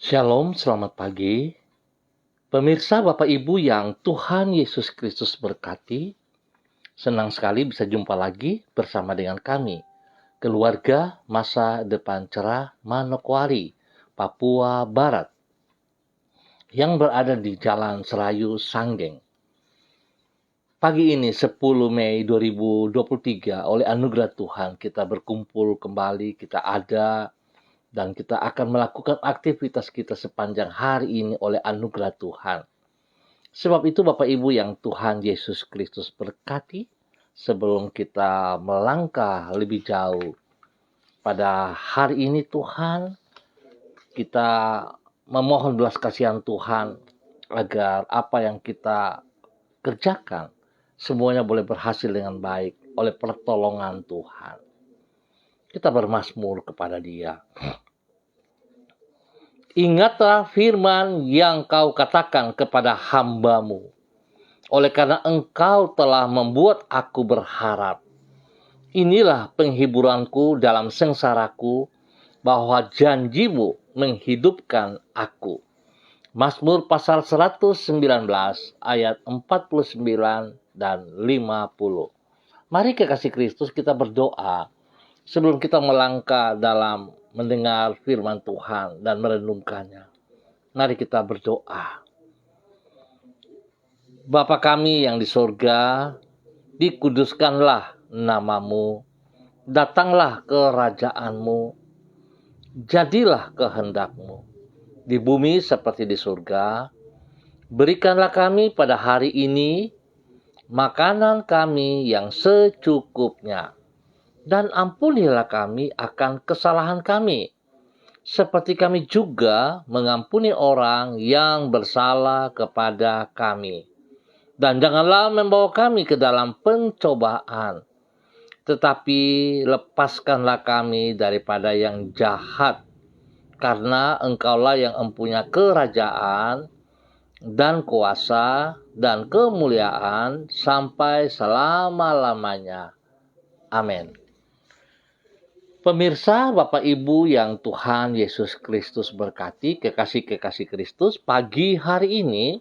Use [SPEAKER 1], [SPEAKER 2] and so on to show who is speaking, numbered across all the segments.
[SPEAKER 1] Shalom, selamat pagi. Pemirsa, Bapak Ibu yang Tuhan Yesus Kristus berkati, senang sekali bisa jumpa lagi bersama dengan kami, keluarga Masa Depan Cerah Manokwari, Papua Barat, yang berada di Jalan Serayu Sanggeng. Pagi ini 10 Mei 2023, oleh anugerah Tuhan kita berkumpul kembali, kita ada dan kita akan melakukan aktivitas kita sepanjang hari ini oleh anugerah Tuhan. Sebab itu Bapak Ibu yang Tuhan Yesus Kristus berkati, sebelum kita melangkah lebih jauh pada hari ini Tuhan, kita memohon belas kasihan Tuhan agar apa yang kita kerjakan semuanya boleh berhasil dengan baik oleh pertolongan Tuhan. Kita bermazmur kepada Dia. Ingatlah firman yang kau katakan kepada hamba-Mu. Oleh karena engkau telah membuat aku berharap. Inilah penghiburanku dalam sengsaraku, bahwa janji-Mu menghidupkan aku. Mazmur pasal 119 ayat 49 dan 50. Mari kekasih Kristus kita berdoa sebelum kita melangkah dalam mendengar firman Tuhan dan merenungkannya. Mari kita berdoa. Bapa kami yang di surga, dikuduskanlah nama-Mu, datanglah kerajaan-Mu, jadilah kehendak-Mu, di bumi seperti di surga. Berikanlah kami pada hari ini makanan kami yang secukupnya, dan ampunilah kami akan kesalahan kami, seperti kami juga mengampuni orang yang bersalah kepada kami. Dan janganlah membawa kami ke dalam pencobaan, tetapi lepaskanlah kami daripada yang jahat, karena Engkaulah yang mempunyai kerajaan dan kuasa dan kemuliaan sampai selama-lamanya. Amin. Pemirsa, Bapak Ibu yang Tuhan Yesus Kristus berkati, kekasih-kekasih Kristus, pagi hari ini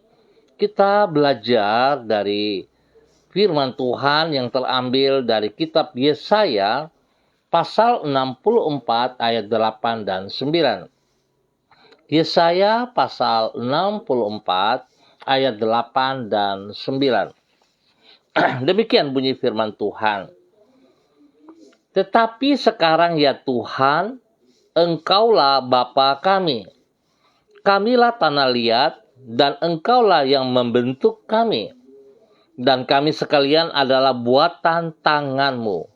[SPEAKER 1] kita belajar dari firman Tuhan yang terambil dari kitab Yesaya pasal 64 ayat 8 dan 9. Yesaya pasal 64 ayat 8 dan 9. Demikian bunyi firman Tuhan. Tetapi sekarang ya Tuhan, Engkaulah Bapa kami. Kamilah tanah liat, dan Engkaulah yang membentuk kami. Dan kami sekalian adalah buatan tangan-Mu.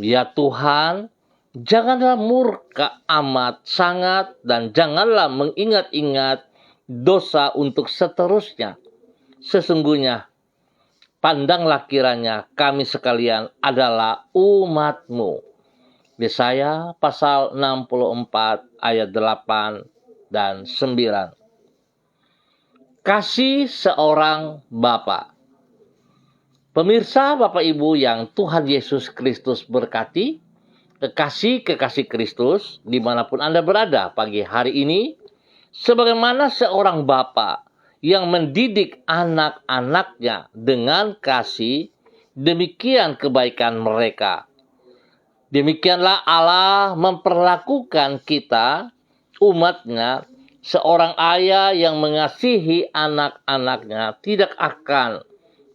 [SPEAKER 1] Ya Tuhan, janganlah murka amat sangat, dan janganlah mengingat-ingat dosa untuk seterusnya. Sesungguhnya, pandanglah kiranya kami sekalian adalah umat-Mu. Yesaya pasal 64 ayat 8 dan 9. Kasih seorang Bapa. Pemirsa, Bapak Ibu yang Tuhan Yesus Kristus berkati, kekasih-kekasih Kristus dimanapun Anda berada pagi hari ini, sebagaimana seorang Bapa yang mendidik anak-anaknya dengan kasih, demikian kebaikan mereka. Demikianlah Allah memperlakukan kita, umatnya. Seorang ayah yang mengasihi anak-anaknya tidak akan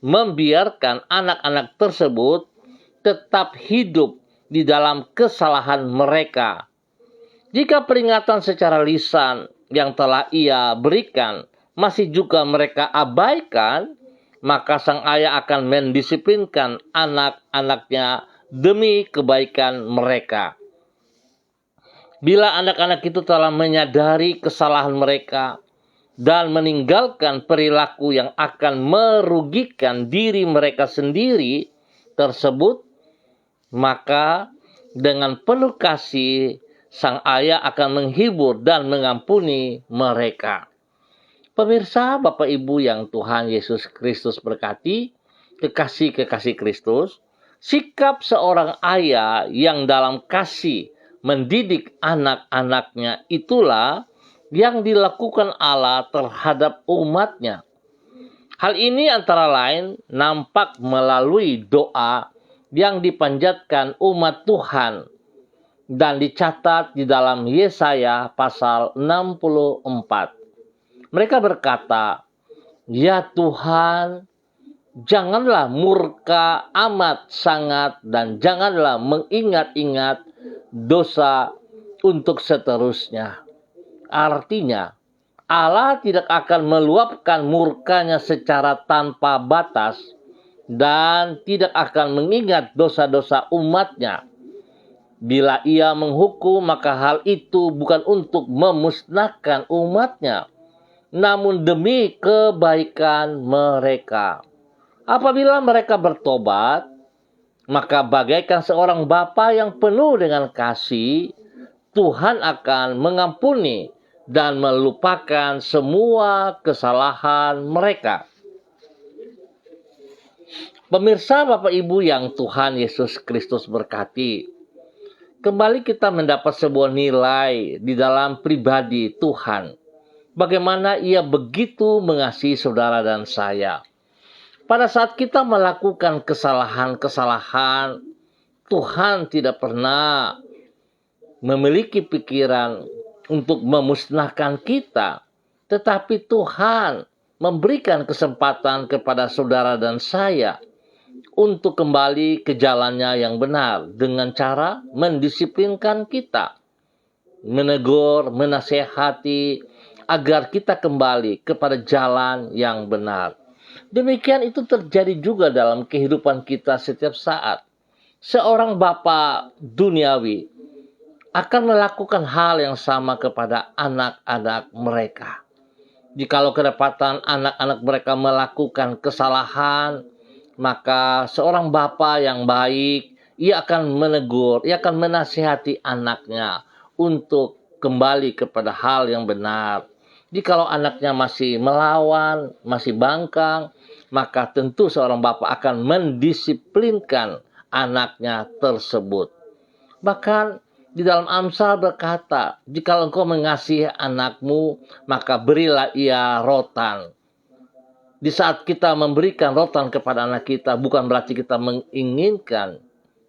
[SPEAKER 1] membiarkan anak-anak tersebut tetap hidup di dalam kesalahan mereka. Jika peringatan secara lisan yang telah ia berikan masih juga mereka abaikan, maka sang ayah akan mendisiplinkan anak-anaknya demi kebaikan mereka. Bila anak-anak itu telah menyadari kesalahan mereka dan meninggalkan perilaku yang akan merugikan diri mereka sendiri tersebut, maka dengan penuh kasih sang ayah akan menghibur dan mengampuni mereka. Pemirsa, Bapak Ibu yang Tuhan Yesus Kristus berkati, kekasih-kekasih Kristus, sikap seorang ayah yang dalam kasih mendidik anak-anaknya itulah yang dilakukan Allah terhadap umatnya. Hal ini antara lain nampak melalui doa yang dipanjatkan umat Tuhan dan dicatat di dalam Yesaya pasal 64. Mereka berkata, "Ya Tuhan, janganlah murka amat sangat dan janganlah mengingat-ingat dosa untuk seterusnya." Artinya, Allah tidak akan meluapkan murkanya secara tanpa batas dan tidak akan mengingat dosa-dosa umatnya. Bila ia menghukum, maka hal itu bukan untuk memusnahkan umatnya, namun demi kebaikan mereka. Apabila mereka bertobat, maka bagaikan seorang bapa yang penuh dengan kasih, Tuhan akan mengampuni dan melupakan semua kesalahan mereka. Pemirsa, Bapak Ibu yang Tuhan Yesus Kristus berkati, kembali kita mendapat sebuah nilai di dalam pribadi Tuhan. Bagaimana ia begitu mengasihi saudara dan saya. Pada saat kita melakukan kesalahan-kesalahan, Tuhan tidak pernah memiliki pikiran untuk memusnahkan kita, tetapi Tuhan memberikan kesempatan kepada saudara dan saya untuk kembali ke jalannya yang benar dengan cara mendisiplinkan kita, menegur, menasehati agar kita kembali kepada jalan yang benar. Demikian itu terjadi juga dalam kehidupan kita setiap saat. Seorang bapa duniawi akan melakukan hal yang sama kepada anak-anak mereka. Jikalau kedapatan anak-anak mereka melakukan kesalahan, maka seorang bapa yang baik, ia akan menegur, ia akan menasihati anaknya untuk kembali kepada hal yang benar. Jikalau anaknya masih melawan, masih bangkang, maka tentu seorang bapa akan mendisiplinkan anaknya tersebut. Bahkan di dalam Amsal berkata, "Jikalau engkau mengasihi anakmu, maka berilah ia rotan." Di saat kita memberikan rotan kepada anak kita, bukan berarti kita menginginkan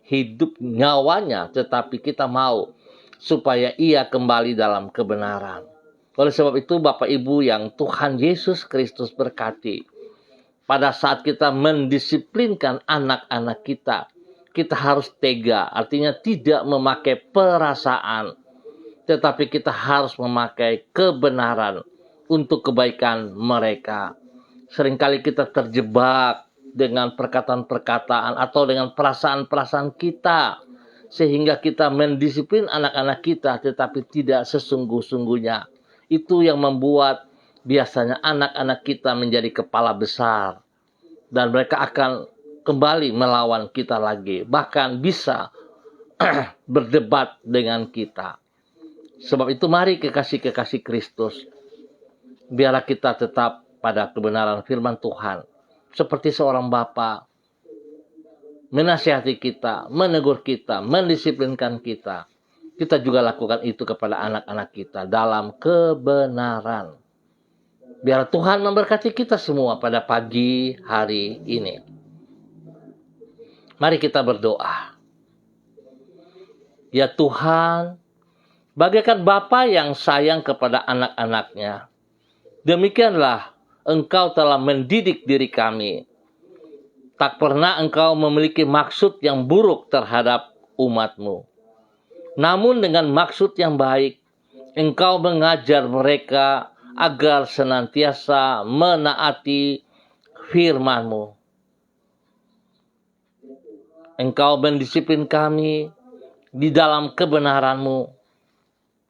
[SPEAKER 1] hidup nyawanya, tetapi kita mau supaya ia kembali dalam kebenaran. Oleh sebab itu, Bapak Ibu yang Tuhan Yesus Kristus berkati, pada saat kita mendisiplinkan anak-anak kita, kita harus tega, artinya tidak memakai perasaan, tetapi kita harus memakai kebenaran untuk kebaikan mereka. Seringkali kita terjebak dengan perkataan-perkataan atau dengan perasaan-perasaan kita, sehingga kita mendisiplin anak-anak kita, tetapi tidak sesungguh-sungguhnya. Itu yang membuat biasanya anak-anak kita menjadi kepala besar, dan mereka akan kembali melawan kita lagi, bahkan bisa berdebat dengan kita. Sebab itu mari kekasih-kekasih Kristus, biarlah kita tetap pada kebenaran firman Tuhan, seperti seorang bapa menasihati kita, menegur kita, mendisiplinkan kita. Kita juga lakukan itu kepada anak-anak kita dalam kebenaran. Biar Tuhan memberkati kita semua pada pagi hari ini. Mari kita berdoa. Ya Tuhan, bagaikan Bapa yang sayang kepada anak-anaknya, demikianlah Engkau telah mendidik diri kami. Tak pernah Engkau memiliki maksud yang buruk terhadap umat-Mu. Namun dengan maksud yang baik, Engkau mengajar mereka agar senantiasa menaati firman-Mu. Engkau mendisiplin kami di dalam kebenaran-Mu,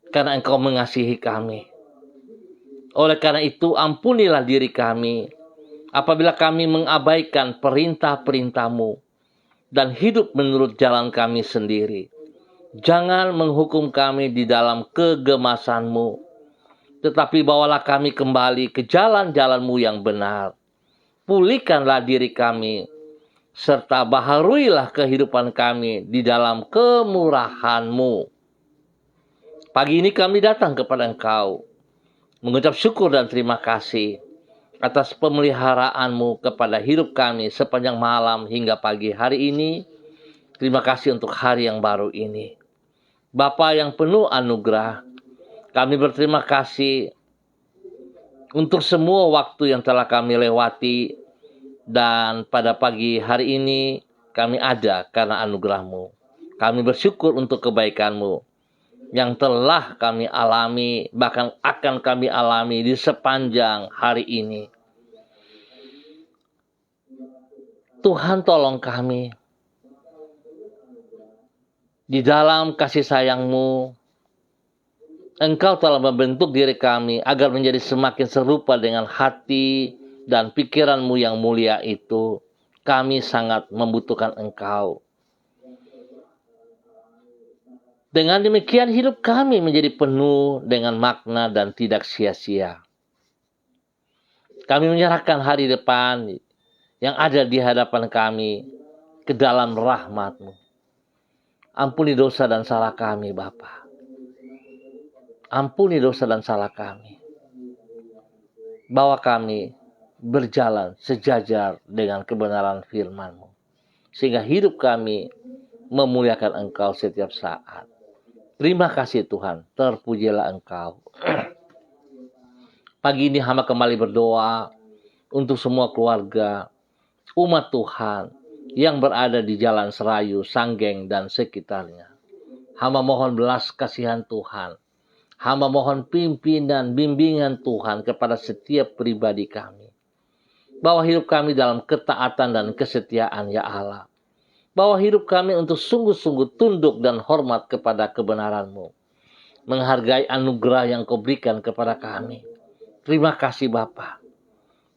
[SPEAKER 1] karena Engkau mengasihi kami. Oleh karena itu, ampunilah diri kami apabila kami mengabaikan perintah-perintah-Mu dan hidup menurut jalan kami sendiri. Jangan menghukum kami di dalam kegemasan-Mu, tetapi bawalah kami kembali ke jalan-jalan-Mu yang benar. Pulihkanlah diri kami, serta baharuilah kehidupan kami di dalam kemurahan-Mu. Pagi ini kami datang kepada Engkau. mengucap syukur dan terima kasih atas pemeliharaanmu kepada hidup kami sepanjang malam hingga pagi hari ini. Terima kasih untuk hari yang baru ini. Bapa yang penuh anugerah, kami berterima kasih untuk semua waktu yang telah kami lewati, dan pada pagi hari ini kami ada karena anugerah-Mu. Kami bersyukur untuk kebaikan-Mu yang telah kami alami, bahkan akan kami alami di sepanjang hari ini. Tuhan, tolong kami di dalam kasih sayang-Mu. Engkau telah membentuk diri kami agar menjadi semakin serupa dengan hati dan pikiran-Mu yang mulia itu. Kami sangat membutuhkan Engkau. Dengan demikian hidup kami menjadi penuh dengan makna dan tidak sia-sia. Kami menyerahkan hari depan yang ada di hadapan kami ke dalam rahmat-Mu. Ampuni dosa dan salah kami, Bapa. Ampuni dosa dan salah kami. Bawa kami berjalan sejajar dengan kebenaran firman-Mu, sehingga hidup kami memuliakan Engkau setiap saat. Terima kasih Tuhan, terpujilah Engkau. Pagi ini hamba kembali berdoa untuk semua keluarga, umat Tuhan yang berada di Jalan Serayu, Sanggeng, dan sekitarnya. Hamba mohon belas kasihan Tuhan. Hamba mohon pimpinan, bimbingan Tuhan kepada setiap pribadi kami. Bawa hidup kami dalam ketaatan dan kesetiaan, ya Allah. Bawa hidup kami untuk sungguh-sungguh tunduk dan hormat kepada kebenaran-Mu. Menghargai anugerah yang Kau berikan kepada kami. Terima kasih Bapa.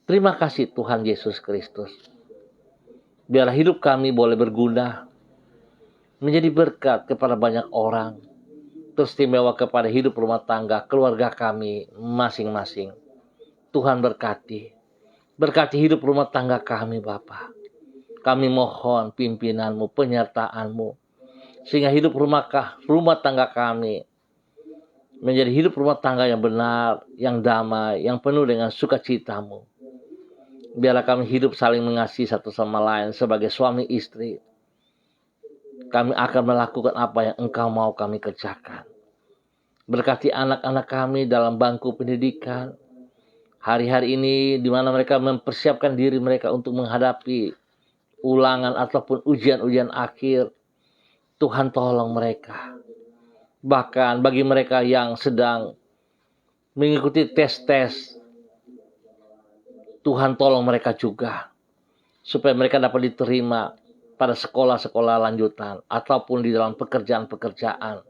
[SPEAKER 1] Terima kasih Tuhan Yesus Kristus. Biarlah hidup kami boleh berguna, menjadi berkat kepada banyak orang, teristimewa kepada hidup rumah tangga, keluarga kami masing-masing. Tuhan berkati. Berkati hidup rumah tangga kami Bapa. Kami mohon pimpinan-Mu, penyertaan-Mu, sehingga hidup rumah tangga kami menjadi hidup rumah tangga yang benar, yang damai, yang penuh dengan sukacita-Mu. Biarlah kami hidup saling mengasihi satu sama lain sebagai suami istri. Kami akan melakukan apa yang Engkau mau kami kerjakan. Berkati anak-anak kami dalam bangku pendidikan. Hari-hari ini di mana mereka mempersiapkan diri mereka untuk menghadapi ulangan ataupun ujian-ujian akhir. Tuhan tolong mereka. Bahkan bagi mereka yang sedang mengikuti tes-tes, Tuhan tolong mereka juga. Supaya mereka dapat diterima pada sekolah-sekolah lanjutan ataupun di dalam pekerjaan-pekerjaan.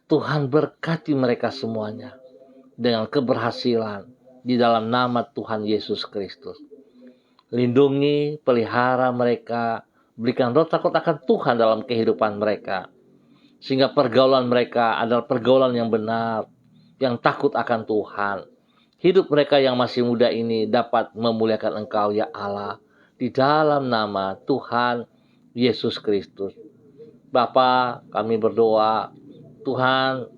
[SPEAKER 1] Tuhan berkati mereka semuanya dengan keberhasilan di dalam nama Tuhan Yesus Kristus. Lindungi, pelihara mereka, berikan roh takut akan Tuhan dalam kehidupan mereka. Sehingga pergaulan mereka adalah pergaulan yang benar, yang takut akan Tuhan. Hidup mereka yang masih muda ini dapat memuliakan Engkau, ya Allah, di dalam nama Tuhan Yesus Kristus. Bapa, kami berdoa, Tuhan,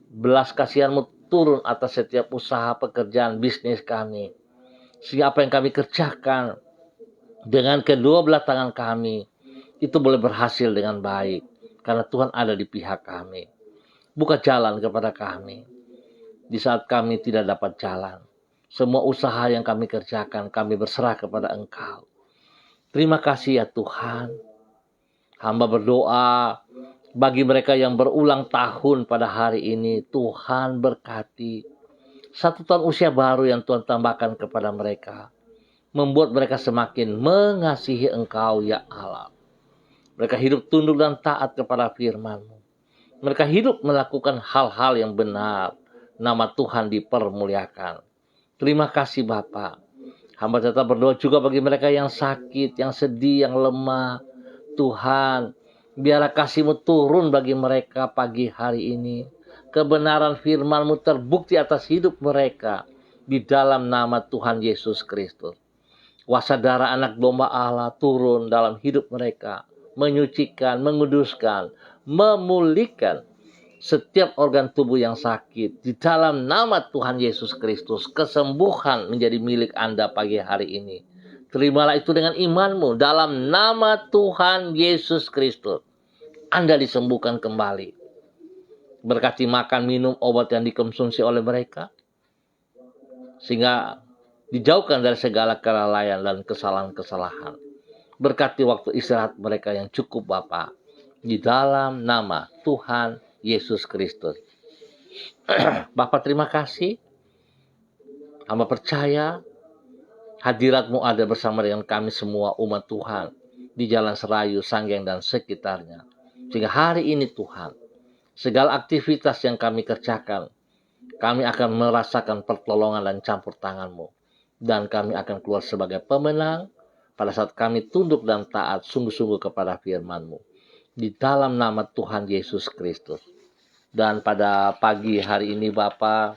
[SPEAKER 1] belas kasihan-Mu turun atas setiap usaha, pekerjaan, bisnis kami. Sehingga apa yang kami kerjakan dengan kedua belah tangan kami, itu boleh berhasil dengan baik. Karena Tuhan ada di pihak kami. Buka jalan kepada kami. Di saat kami tidak dapat jalan, semua usaha yang kami kerjakan, kami berserah kepada Engkau. Terima kasih ya Tuhan. Hamba berdoa bagi mereka yang berulang tahun pada hari ini. Tuhan berkati. 1 tahun usia baru yang Tuhan tambahkan kepada mereka. Membuat mereka semakin mengasihi Engkau ya Allah. Mereka hidup tunduk dan taat kepada firman-Mu. Mereka hidup melakukan hal-hal yang benar. Nama Tuhan dipermuliakan. Terima kasih Bapa. Hamba tetap berdoa juga bagi mereka yang sakit, yang sedih, yang lemah. Tuhan, biarlah kasih-Mu turun bagi mereka pagi hari ini. Kebenaran firman-Mu terbukti atas hidup mereka. Di dalam nama Tuhan Yesus Kristus. Kuasa darah anak domba Allah turun dalam hidup mereka. Menyucikan, menguduskan, memulihkan. setiap organ tubuh yang sakit. Di dalam nama Tuhan Yesus Kristus, kesembuhan menjadi milik Anda pagi hari ini. Terimalah itu dengan imanmu. Dalam nama Tuhan Yesus Kristus, Anda disembuhkan kembali. Berkati makan, minum, obat yang dikonsumsi oleh mereka, sehingga dijauhkan dari segala kelalaian dan kesalahan-kesalahan. Berkati waktu istirahat mereka yang cukup Bapa. Di dalam nama Tuhan Yesus Kristus. Bapa, terima kasih. Hamba percaya hadirat-Mu ada bersama dengan kami semua umat Tuhan di Jalan Serayu, Sanggeng, dan sekitarnya. Sehingga hari ini Tuhan, segala aktivitas yang kami kerjakan, kami akan merasakan pertolongan dan campur tangan-Mu. Dan kami akan keluar sebagai pemenang pada saat kami tunduk dan taat sungguh-sungguh kepada firman-Mu. Di dalam nama Tuhan Yesus Kristus. Dan pada pagi hari ini Bapa,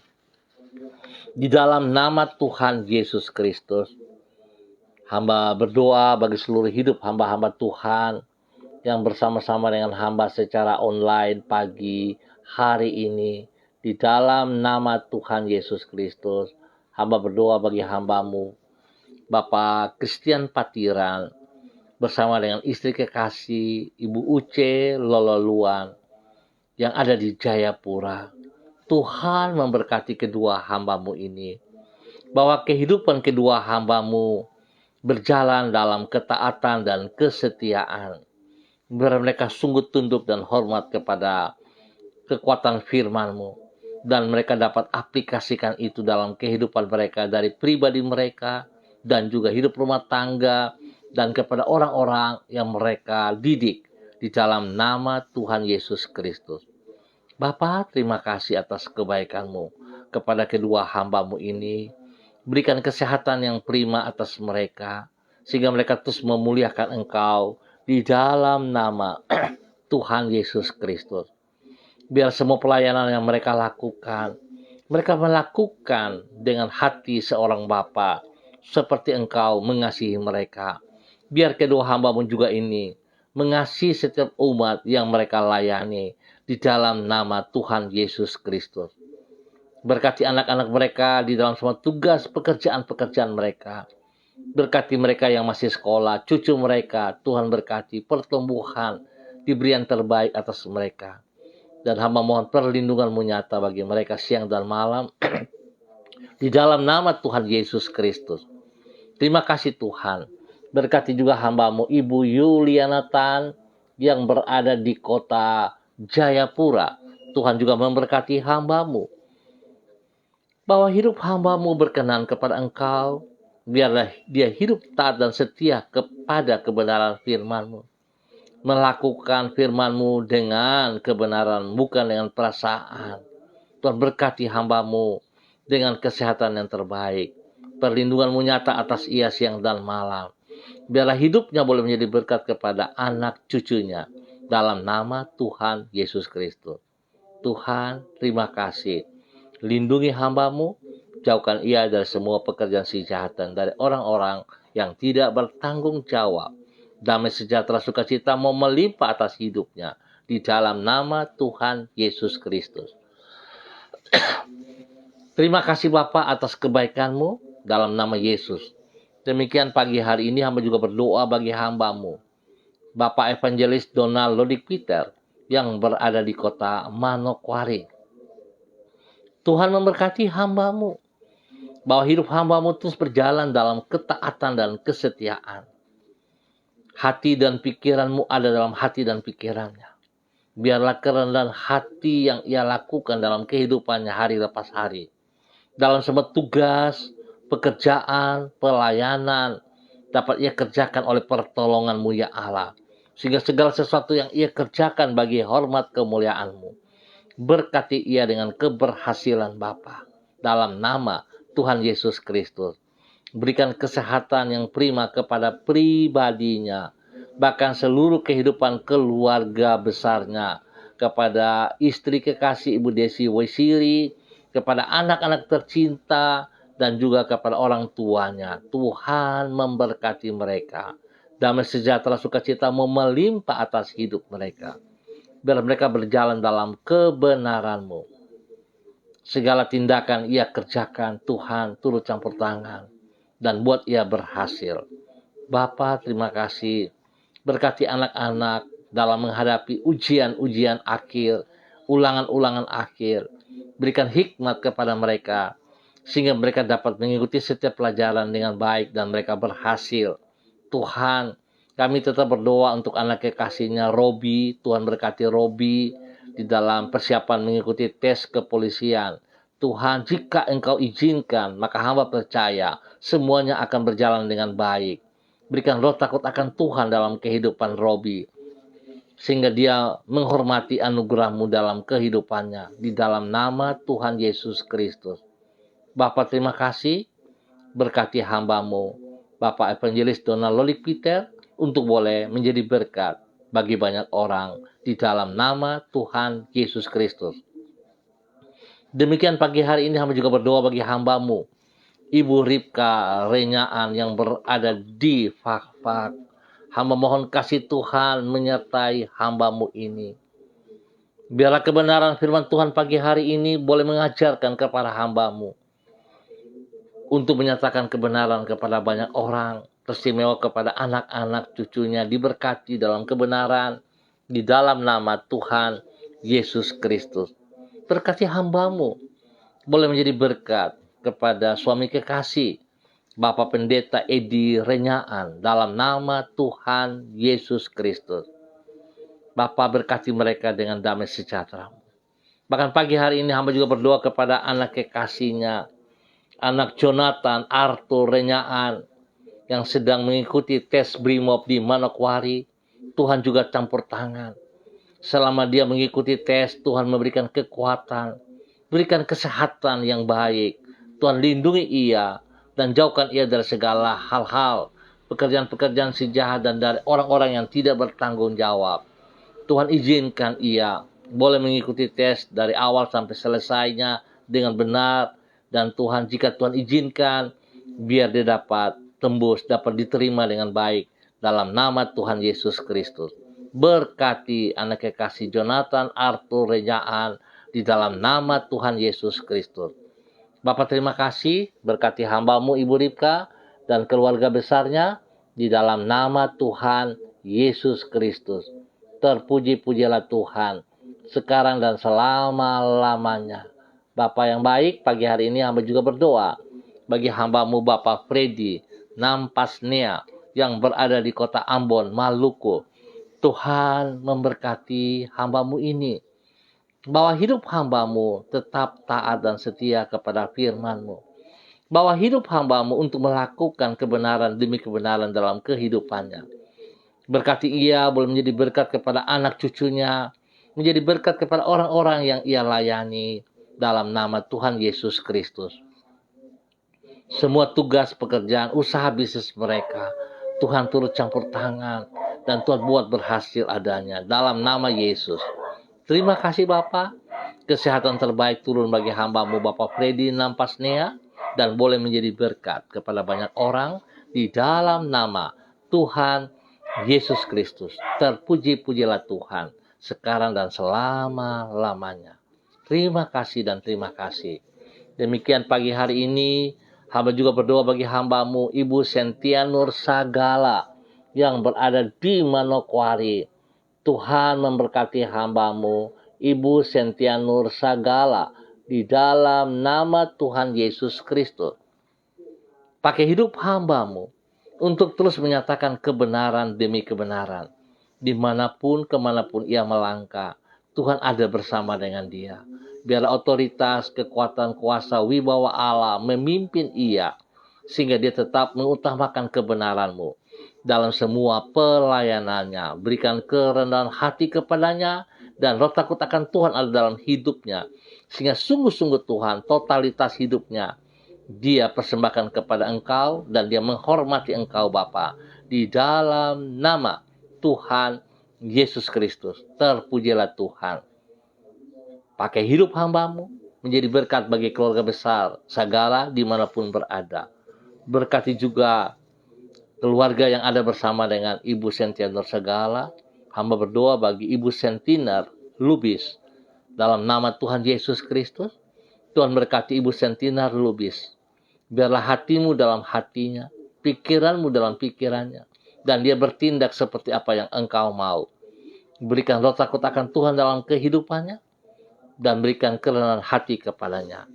[SPEAKER 1] di dalam nama Tuhan Yesus Kristus, hamba berdoa bagi seluruh hidup hamba-hamba Tuhan yang bersama-sama dengan hamba secara online pagi hari ini. Di dalam nama Tuhan Yesus Kristus, hamba berdoa bagi hamba-Mu, Bapak Christian Patiran, bersama dengan istri kekasih, Ibu Uce Lololuan, yang ada di Jayapura. Tuhan memberkati kedua hamba-Mu ini, bahwa kehidupan kedua hamba-Mu berjalan dalam ketaatan dan kesetiaan. Biar mereka sungguh tunduk dan hormat kepada kekuatan firman-Mu, dan mereka dapat aplikasikan itu dalam kehidupan mereka, dari pribadi mereka dan juga hidup rumah tangga, dan kepada orang-orang yang mereka didik di dalam nama Tuhan Yesus Kristus. Bapa, terima kasih atas kebaikan-Mu kepada kedua hamba-Mu ini. Berikan kesehatan yang prima atas mereka, sehingga mereka terus memuliakan Engkau di dalam nama Tuhan Yesus Kristus. Biar semua pelayanan yang mereka lakukan dengan hati seorang Bapa, seperti Engkau mengasihi mereka. Biar kedua hamba-Mu juga ini mengasihi setiap umat yang mereka layani di dalam nama Tuhan Yesus Kristus. Berkati anak-anak mereka di dalam semua tugas pekerjaan-pekerjaan mereka. Berkati mereka yang masih sekolah, cucu mereka. Tuhan berkati pertumbuhan, diberi yang terbaik atas mereka. Dan hamba mohon perlindungan-Mu nyata bagi mereka siang dan malam di dalam nama Tuhan Yesus Kristus. Terima kasih Tuhan. Berkati juga hamba-Mu Ibu Yuliana Tan yang berada di kota Jayapura. Tuhan juga memberkati hamba-Mu, bahwa hidup hamba-Mu berkenan kepada Engkau. Biarlah dia hidup taat dan setia kepada kebenaran firman-Mu, melakukan firman-Mu dengan kebenaran, bukan dengan perasaan. Tuhan berkati hamba-Mu dengan kesehatan yang terbaik. Perlindungan-Mu nyata atas ia siang dan malam. Biarlah hidupnya boleh menjadi berkat kepada anak cucunya dalam nama Tuhan Yesus Kristus. Tuhan, terima kasih. Lindungi hamba-Mu, jauhkan ia dari semua pekerjaan kejahatan, dari orang-orang yang tidak bertanggung jawab. Damai sejahtera sukacita mau melimpah atas hidupnya di dalam nama Tuhan Yesus Kristus. Terima kasih Bapa atas kebaikan-Mu dalam nama Yesus. Demikian pagi hari ini hamba juga berdoa bagi hamba-Mu, Bapak Evangelis Donald Lodik Peter yang berada di kota Manokwari. Tuhan memberkati hamba-Mu, bahwa hidup hamba-Mu terus berjalan dalam ketaatan dan kesetiaan. Hati dan pikiran-Mu ada dalam hati dan pikirannya. Biarlah kerendahan hati yang ia lakukan dalam kehidupannya hari lepas hari. Dalam semua tugas, pekerjaan, pelayanan, dapat ia kerjakan oleh pertolongan-Mu ya Allah. Sehingga segala sesuatu yang ia kerjakan bagi hormat kemuliaan-Mu. Berkati ia dengan keberhasilan Bapa. Dalam nama Tuhan Yesus Kristus. Berikan kesehatan yang prima kepada pribadinya. Bahkan seluruh kehidupan keluarga besarnya. Kepada istri kekasih Ibu Desi Wesiri. Kepada anak-anak tercinta. Dan juga kepada orang tuanya. Tuhan memberkati mereka. Damai sejahtera sukacita melimpah atas hidup mereka. biar mereka berjalan dalam kebenaran-Mu. Segala tindakan ia kerjakan, Tuhan turut campur tangan dan buat ia berhasil. Bapa, terima kasih. Berkati anak-anak dalam menghadapi ujian-ujian akhir, ulangan-ulangan akhir. Berikan hikmat kepada mereka, sehingga mereka dapat mengikuti setiap pelajaran dengan baik dan mereka berhasil. Tuhan, kami tetap berdoa untuk anak kekasihnya Robi. Tuhan berkati Robi di dalam persiapan mengikuti tes kepolisian. Tuhan, jika Engkau izinkan, maka hamba percaya semuanya akan berjalan dengan baik. Berikan roh takut akan Tuhan dalam kehidupan Robi, sehingga dia menghormati anugerah-Mu dalam kehidupannya. Di dalam nama Tuhan Yesus Kristus. Bapa, terima kasih. Berkati hamba-Mu, Bapak Evangelis Donald Lolik Peter, untuk boleh menjadi berkat bagi banyak orang di dalam nama Tuhan Yesus Kristus. Demikian pagi hari ini hamba juga berdoa bagi hamba-Mu, Ibu Ripka Renyaan yang berada di Fakfak. Hamba mohon kasih Tuhan menyertai hamba-Mu ini. Biarlah kebenaran firman Tuhan pagi hari ini boleh mengajarkan kepada hamba-Mu untuk menyatakan kebenaran kepada banyak orang, teristimewa kepada anak-anak cucunya, diberkati dalam kebenaran di dalam nama Tuhan Yesus Kristus. Berkati hamba-Mu boleh menjadi berkat kepada suami kekasih Bapak Pendeta Edi Renyaan dalam nama Tuhan Yesus Kristus. Bapak berkati mereka dengan damai sejahtera. Bahkan pagi hari ini hamba juga berdoa kepada anak kekasihnya, anak Jonathan Arthur Renyaan yang sedang mengikuti tes Brimob di Manokwari. Tuhan juga campur tangan. Selama dia mengikuti tes, Tuhan memberikan kekuatan, berikan kesehatan yang baik. Tuhan lindungi ia dan jauhkan ia dari segala hal-hal, pekerjaan-pekerjaan si jahat dan dari orang-orang yang tidak bertanggung jawab. Tuhan izinkan ia boleh mengikuti tes dari awal sampai selesainya dengan benar. Dan Tuhan, jika Tuhan izinkan, biar dia dapat tembus, dapat diterima dengan baik dalam nama Tuhan Yesus Kristus. Berkati anak kekasih Jonathan Arthur Renyaan di dalam nama Tuhan Yesus Kristus. Bapak terima kasih, berkati hamba-Mu Ibu Ripka dan keluarga besarnya di dalam nama Tuhan Yesus Kristus. Terpuji-pujilah Tuhan sekarang dan selama-lamanya. Bapak yang baik, pagi hari ini hamba juga berdoa bagi hamba-Mu Bapak Freddy Nampasnea yang berada di kota Ambon, Maluku. Tuhan memberkati hamba-Mu ini, bahwa hidup hamba-Mu tetap taat dan setia kepada firman-Mu, bahwa hidup hamba-Mu untuk melakukan kebenaran demi kebenaran dalam kehidupannya. Berkati ia boleh menjadi berkat kepada anak cucunya, menjadi berkat kepada orang-orang yang ia layani dalam nama Tuhan Yesus Kristus. Semua tugas, pekerjaan, usaha bisnis mereka, Tuhan turut campur tangan dan Tuhan buat berhasil adanya dalam nama Yesus. Terima kasih Bapak. Kesehatan terbaik turun bagi hamba-Mu Bapak Freddy Nampasnea dan boleh menjadi berkat kepada banyak orang di dalam nama Tuhan Yesus Kristus. Terpuji-pujilah Tuhan sekarang dan selama-lamanya. Terima kasih dan terima kasih. Demikian pagi hari ini hamba juga berdoa bagi hamba-Mu Ibu Sentia Nur Sagala yang berada di Manokwari. Tuhan memberkati hamba-Mu Ibu Sentia Nur Sagala di dalam nama Tuhan Yesus Kristus. Pakai hidup hamba-Mu untuk terus menyatakan kebenaran demi kebenaran. Dimanapun, kemanapun ia melangkah, Tuhan ada bersama dengan dia. Biar otoritas, kekuatan, kuasa, wibawa Allah memimpin ia, sehingga dia tetap mengutamakan kebenaran-Mu dalam semua pelayanannya. Berikan kerendahan hati kepadanya, dan roh takut akan Tuhan ada dalam hidupnya, sehingga sungguh-sungguh Tuhan, totalitas hidupnya dia persembahkan kepada Engkau, dan dia menghormati Engkau Bapa di dalam nama Tuhan Yesus Kristus. Terpujilah Tuhan. Pakai hidup hamba-Mu menjadi berkat bagi keluarga besar Sagala dimanapun berada. Berkati juga keluarga yang ada bersama dengan Ibu Sentia Nur Sagala, Hamba berdoa bagi Ibu Sentiner Lubis. Dalam nama Tuhan Yesus Kristus, Tuhan berkati Ibu Sentiner Lubis. Biarlah hatimu dalam hatinya, pikiranmu dalam pikirannya, dan dia bertindak seperti apa yang Engkau mau. Berikan roh takut akan Tuhan dalam kehidupannya, dan berikan kerendahan hati kepadanya.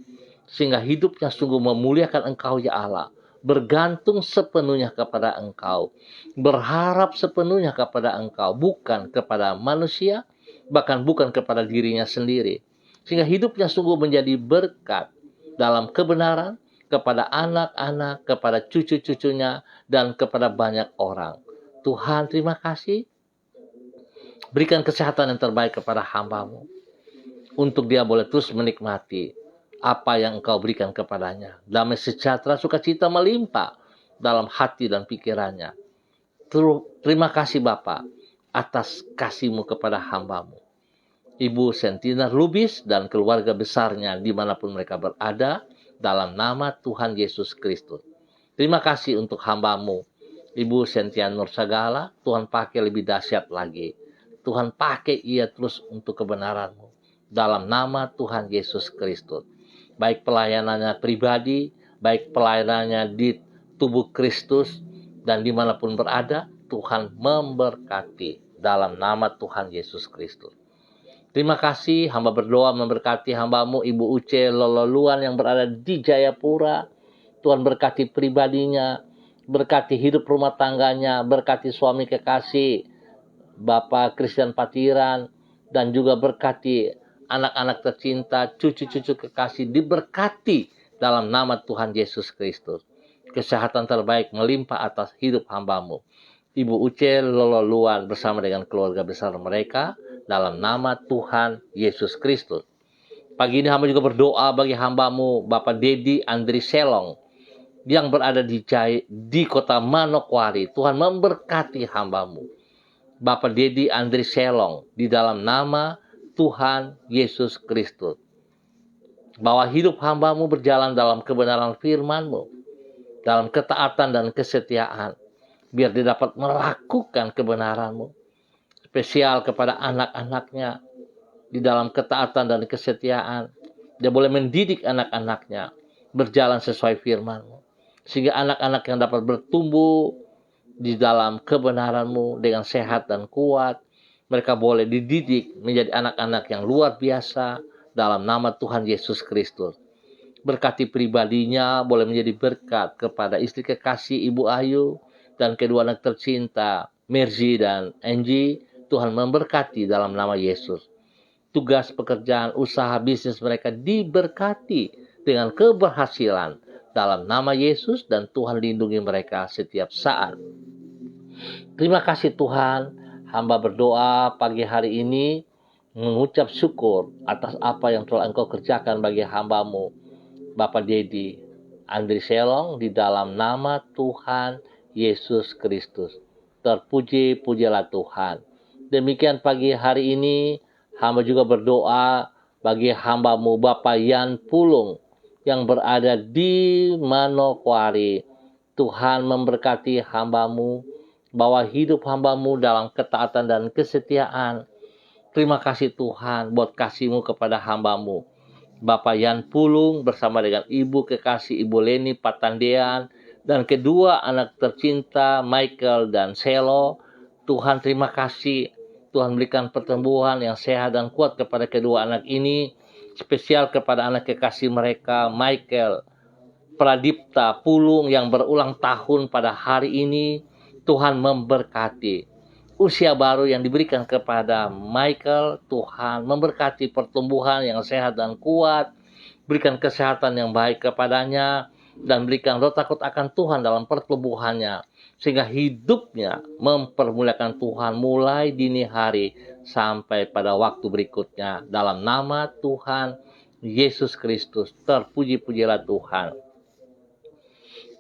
[SPEAKER 1] Sehingga hidupnya sungguh memuliakan Engkau ya Allah. Bergantung sepenuhnya kepada Engkau. Berharap sepenuhnya kepada Engkau. Bukan kepada manusia, bahkan bukan kepada dirinya sendiri. Sehingga hidupnya sungguh menjadi berkat dalam kebenaran kepada anak-anak, kepada cucu-cucunya, dan kepada banyak orang. Tuhan, terima kasih. Berikan kesehatan yang terbaik kepada hamba-Mu, untuk dia boleh terus menikmati apa yang Engkau berikan kepadanya. Damai sejahtera, sukacita melimpah dalam hati dan pikirannya. Terima kasih Bapa atas kasih-Mu kepada hamba-Mu, Ibu Sentiner Lubis dan keluarga besarnya dimanapun mereka berada, dalam nama Tuhan Yesus Kristus. Terima kasih untuk hamba-Mu, Ibu Sentian Nursagala. Tuhan pakai lebih dahsyat lagi. Tuhan pakai ia terus untuk kebenaran-Mu, dalam nama Tuhan Yesus Kristus. Baik pelayanannya pribadi, baik pelayanannya di tubuh Kristus, dan dimanapun berada, Tuhan memberkati dalam nama Tuhan Yesus Kristus. Terima kasih, hamba berdoa memberkati hamba-Mu Ibu Uce Lololuan yang berada di Jayapura. Tuhan berkati pribadinya, berkati hidup rumah tangganya, berkati suami kekasih Bapak Christian Patiran, dan juga berkati anak-anak tercinta, cucu-cucu kekasih diberkati dalam nama Tuhan Yesus Kristus. Kesehatan terbaik melimpah atas hidup hamba-Mu Ibu Uce Lololuan bersama dengan keluarga besar mereka, dalam nama Tuhan Yesus Kristus. Pagi ini hamba juga berdoa bagi hamba-Mu Bapak Dedi Andri Selong yang berada di kota Manokwari. Tuhan memberkati hamba-Mu Bapak Dedi Andri Selong di dalam nama Tuhan Yesus Kristus. Bahwa hidup hamba-Mu berjalan dalam kebenaran firman-Mu, dalam ketaatan dan kesetiaan, biar dia dapat melakukan kebenaran-Mu, spesial kepada anak-anaknya di dalam ketaatan dan kesetiaan. Dia boleh mendidik anak-anaknya berjalan sesuai firman-Mu, sehingga anak-anak yang dapat bertumbuh di dalam kebenaran-Mu dengan sehat dan kuat. Mereka boleh dididik menjadi anak-anak yang luar biasa dalam nama Tuhan Yesus Kristus. Berkati pribadinya, boleh menjadi berkat kepada istri kekasih Ibu Ayu dan kedua anak tercinta Merzi dan Angie. Tuhan memberkati dalam nama Yesus. Tugas, pekerjaan, usaha, bisnis mereka diberkati dengan keberhasilan dalam nama Yesus, dan Tuhan lindungi mereka setiap saat. Terima kasih Tuhan, hamba berdoa pagi hari ini mengucap syukur atas apa yang telah Engkau kerjakan bagi hamba-Mu Bapak Dedi Andri Selong di dalam nama Tuhan Yesus Kristus. Terpuji-pujilah Tuhan. Demikian pagi hari ini, hamba juga berdoa bagi hamba-Mu Bapak Yan Pulung yang berada di Manokwari. Tuhan memberkati hamba-Mu, bawa hidup hamba-Mu dalam ketaatan dan kesetiaan. Terima kasih Tuhan buat kasih-Mu kepada hamba-Mu Bapak Yan Pulung bersama dengan Ibu kekasih Ibu Leni Patandean dan kedua anak tercinta Michael dan Selo. Tuhan terima kasih, Tuhan berikan pertumbuhan yang sehat dan kuat kepada kedua anak ini, spesial kepada anak kekasih mereka Michael Pradipta Pulung yang berulang tahun pada hari ini. Tuhan memberkati usia baru yang diberikan kepada Michael. Tuhan memberkati pertumbuhan yang sehat dan kuat, berikan kesehatan yang baik kepadanya, dan berikan roh takut akan Tuhan dalam pertumbuhannya, sehingga hidupnya mempermuliakan Tuhan mulai dini hari sampai pada waktu berikutnya. Dalam nama Tuhan Yesus Kristus, terpuji-pujilah Tuhan.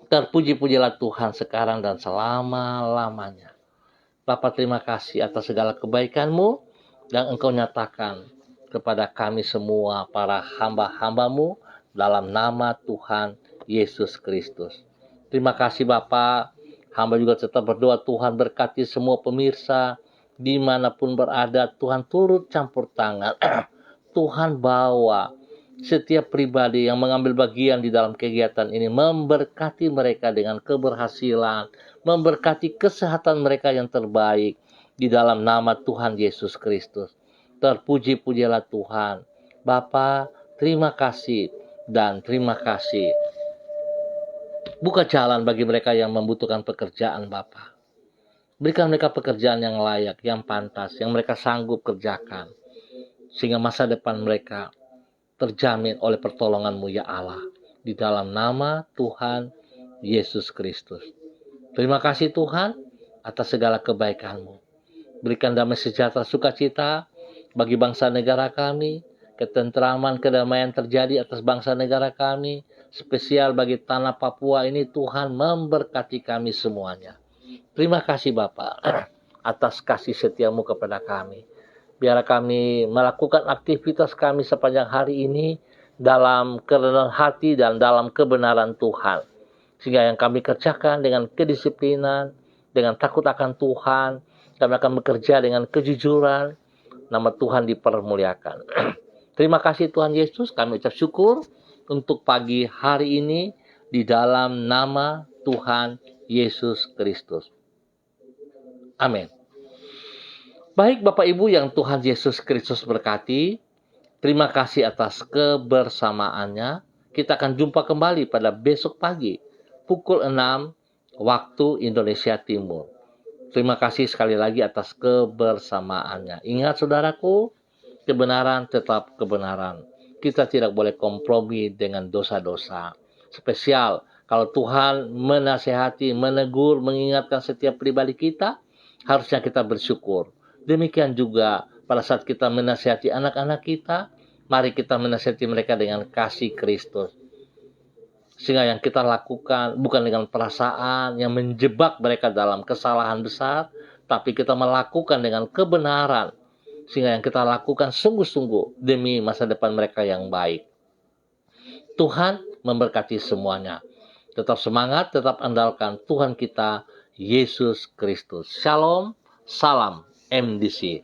[SPEAKER 1] Terpuji-pujilah Tuhan sekarang dan selama-lamanya. Bapa, terima kasih atas segala kebaikan-Mu yang Engkau nyatakan kepada kami semua para hamba-hamba-Mu dalam nama Tuhan Yesus Kristus. Terima kasih Bapa. Hamba juga tetap berdoa Tuhan berkati semua pemirsa dimanapun berada, Tuhan turut campur tangan. Tuhan bawa setiap pribadi yang mengambil bagian di dalam kegiatan ini, memberkati mereka dengan keberhasilan, memberkati kesehatan mereka yang terbaik di dalam nama Tuhan Yesus Kristus. Terpuji-pujilah Tuhan. Bapa, terima kasih dan terima kasih. Buka jalan bagi mereka yang membutuhkan pekerjaan, Bapa. Berikan mereka pekerjaan yang layak, yang pantas, yang mereka sanggup kerjakan. Sehingga masa depan mereka terjamin oleh pertolongan-Mu ya Allah. Di dalam nama Tuhan Yesus Kristus. Terima kasih Tuhan atas segala kebaikan-Mu. Berikan damai sejahtera sukacita bagi bangsa negara kami. Ketentraman, kedamaian terjadi atas bangsa negara kami. Spesial bagi tanah Papua ini, Tuhan memberkati kami semuanya. Terima kasih Bapa atas kasih setia-Mu kepada kami. Biar kami melakukan aktivitas kami sepanjang hari ini dalam kerendahan hati dan dalam kebenaran Tuhan. Sehingga yang kami kerjakan dengan kedisiplinan, dengan takut akan Tuhan, kami akan bekerja dengan kejujuran, nama Tuhan dipermuliakan. Terima kasih Tuhan Yesus, kami ucap syukur untuk pagi hari ini di dalam nama Tuhan Yesus Kristus. Amin. Baik Bapak Ibu yang Tuhan Yesus Kristus berkati, terima kasih atas kebersamaannya. Kita akan jumpa kembali pada besok pagi, pukul 6 waktu Indonesia Timur. Terima kasih sekali lagi atas kebersamaannya. Ingat saudaraku, kebenaran tetap kebenaran. Kita tidak boleh kompromi dengan dosa-dosa. Spesial kalau Tuhan menasehati, menegur, mengingatkan setiap pribadi kita, harusnya kita bersyukur. Demikian juga pada saat kita menasihati anak-anak kita, mari kita menasihati mereka dengan kasih Kristus. Sehingga yang kita lakukan bukan dengan perasaan yang menjebak mereka dalam kesalahan besar, tapi kita melakukan dengan kebenaran. Sehingga yang kita lakukan sungguh-sungguh demi masa depan mereka yang baik. Tuhan memberkati semuanya. Tetap semangat, tetap andalkan Tuhan kita, Yesus Kristus. Shalom, salam MDC.